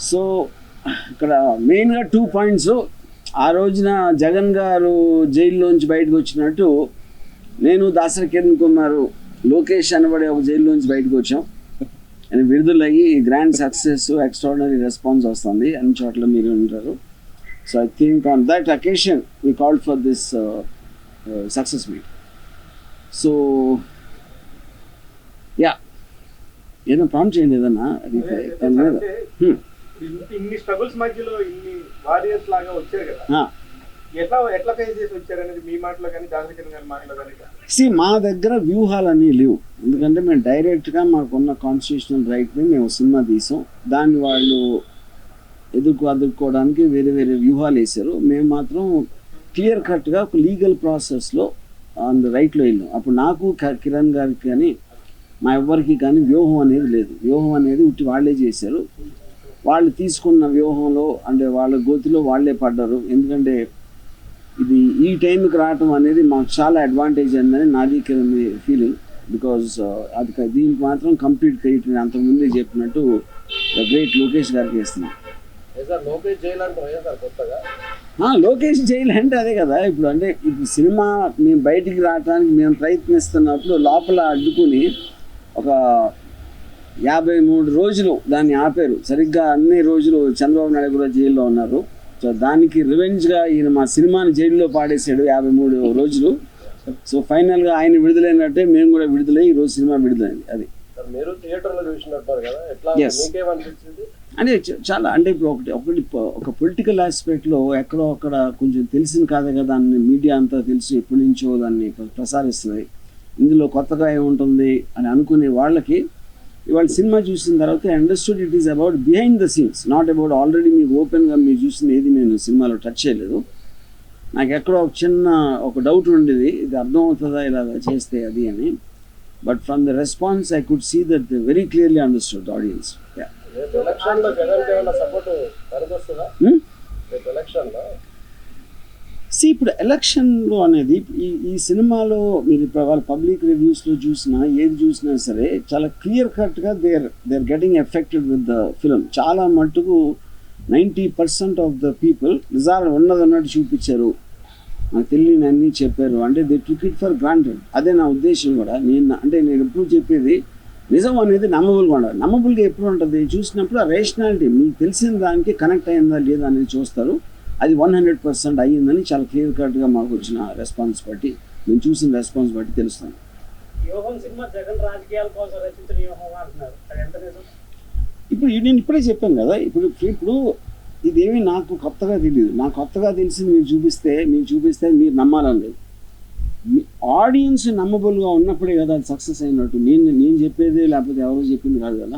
So ఇక్కడ మెయిన్గా 2 points. ఆ రోజున జగన్ గారు జైల్లోంచి బయటకు వచ్చినట్టు నేను దాసరి కిరణ్ కుమార్, లోకేష్ అనబడే ఒక జైల్లోంచి బయటకు వచ్చాం. అని విడుదలయ్యి గ్రాండ్ సక్సెస్, ఎక్స్ట్రాడినరీ రెస్పాన్స్ వస్తుంది. అన్ని చోట్ల మీరు ఉంటారు. So I think on that occasion we called for this success meet. So yeah, ఏదైనా ప్రాంప్ట్ చేయండి ఏదన్నా దాని మీద. ఇన్ని స్ట్రగుల్స్ మధ్యలో ఇన్ని వారియర్స్ లాగా వచ్చారు కదా, ఎట్లా ఫేస్ చేసి వచ్చారనేది మీ మాటలో కానీ దాసరి కిరణ్ గారి మాటలో కానీ. మా దగ్గర వ్యూహాలన్నీ లేవు. ఎందుకంటే మేము డైరెక్ట్గా మాకున్న కాన్స్టిట్యూషనల్ రైట్ని మేము సినిమా తీసాం. దాన్ని వాళ్ళు ఎదుర్కోవడానికి వేరే వేరే వ్యూహాలు వేశారు. మేము మాత్రం క్లియర్ కట్గా ఒక లీగల్ ప్రాసెస్లో ఆన్ ద రైట్లో వెళ్ళాం. అప్పుడు నాకు కిరణ్ గారికి కానీ మా ఎవ్వరికి కానీ వ్యూహం అనేది లేదు. వ్యూహం అనేది ఉట్టి వాళ్ళే చేశారు. వాళ్ళు తీసుకున్న వ్యూహంలో అంటే వాళ్ళ గోతిలో వాళ్ళే పడ్డారు. ఎందుకంటే ఇది ఈ టైంకి రావటం అనేది మాకు చాలా అడ్వాంటేజ్ అయిందని నాది కిరణ్ ఫీలింగ్. బికాజ్ అది దీనికి మాత్రం కంప్లీట్ క్రెడిట్ నేను అంతకుముందే చెప్పినట్టు గ్రేట్ లోకేష్ గారికి ఇస్తున్నాం. లోకేష్ జైలు అంటే అదే కదా. ఇప్పుడు అంటే ఇప్పుడు సినిమా మేము బయటికి రావడానికి మేము ప్రయత్నిస్తున్నప్పుడు లోపల అడ్డుకుని ఒక 53 రోజులు దాన్ని ఆపారు. సరిగ్గా అన్ని రోజులు చంద్రబాబు నాయుడు కూడా జైల్లో ఉన్నారు. సో దానికి రివెంజ్గా ఈయన మా సినిమాని జైల్లో పాడేశాడు 53 రోజులు. సో ఫైనల్గా ఆయన విడుదలైనట్టే మేము కూడా విడుదలై ఈరోజు సినిమా విడుదలైంది. అది అంటే చాలా అంటే ఇప్పుడు ఒక పొలిటికల్ ఆస్పెక్ట్లో ఎక్కడో అక్కడ కొంచెం తెలిసిన కాదే కదా, దాన్ని మీడియా అంతా తెలిసి ఎప్పటి నుంచో దాన్ని ప్రసారిస్తుంది. ఇందులో కొత్తగా ఏముంటుంది అని అనుకునే వాళ్ళకి ఇవాళ సినిమా చూసిన తర్వాత understood it is about behind the scenes, not about already మీకు ఓపెన్గా మీరు చూసిన ఏది నేను సినిమాలో టచ్ చేయలేదు. నాకు ఎక్కడో ఒక చిన్న డౌట్ ఉండేది, ఇది అర్థమవుతుందా ఇలా చేస్తే అది అని. But from the response I could see that very clearly understood audience. ఇప్పుడు ఎలక్షన్లో అనేది ఈ సినిమాలో మీరు వాళ్ళ పబ్లిక్ రివ్యూస్లో చూసినా ఏది చూసినా సరే చాలా క్లియర్ కట్గా they are getting affected with the film. చాలా మట్టుకు 90% ఆఫ్ ద పీపుల్ నిజాలు ఉన్నదన్నట్టు చూపించారు, నాకు తెలియని అన్నీ చెప్పారు. అంటే they took it for granted. అదే నా ఉద్దేశం కూడా. నేను ఎప్పుడు చెప్పేది నిజం అనేది నమ్మబుల్గా ఉండాలి. నమ్మబుల్గా ఎప్పుడు ఉంటుంది చూసినప్పుడు ఆ రేషనాలిటీ మీకు తెలిసిన దానికి కనెక్ట్ అయిందా లేదా అనేది చూస్తారు. అది 100% అయ్యిందని చాలా క్లియర్ కట్గా మాకు వచ్చిన రెస్పాన్స్ బట్టి, మేము చూసిన రెస్పాన్స్ బట్టి తెలుస్తాను. ఇప్పుడు నేను ఇప్పుడే చెప్పాను కదా, ఇప్పుడు ఇదేమీ నాకు కొత్తగా తెలియదు. నాకు కొత్తగా తెలిసింది మీరు చూపిస్తే మీరు నమ్మాలని లేదు. ఆడియన్స్ నమ్మబుల్గా ఉన్నప్పుడే కదా అది సక్సెస్ అయినట్టు. నేను చెప్పేది లేకపోతే ఎవరో చెప్పింది కాదు కదా.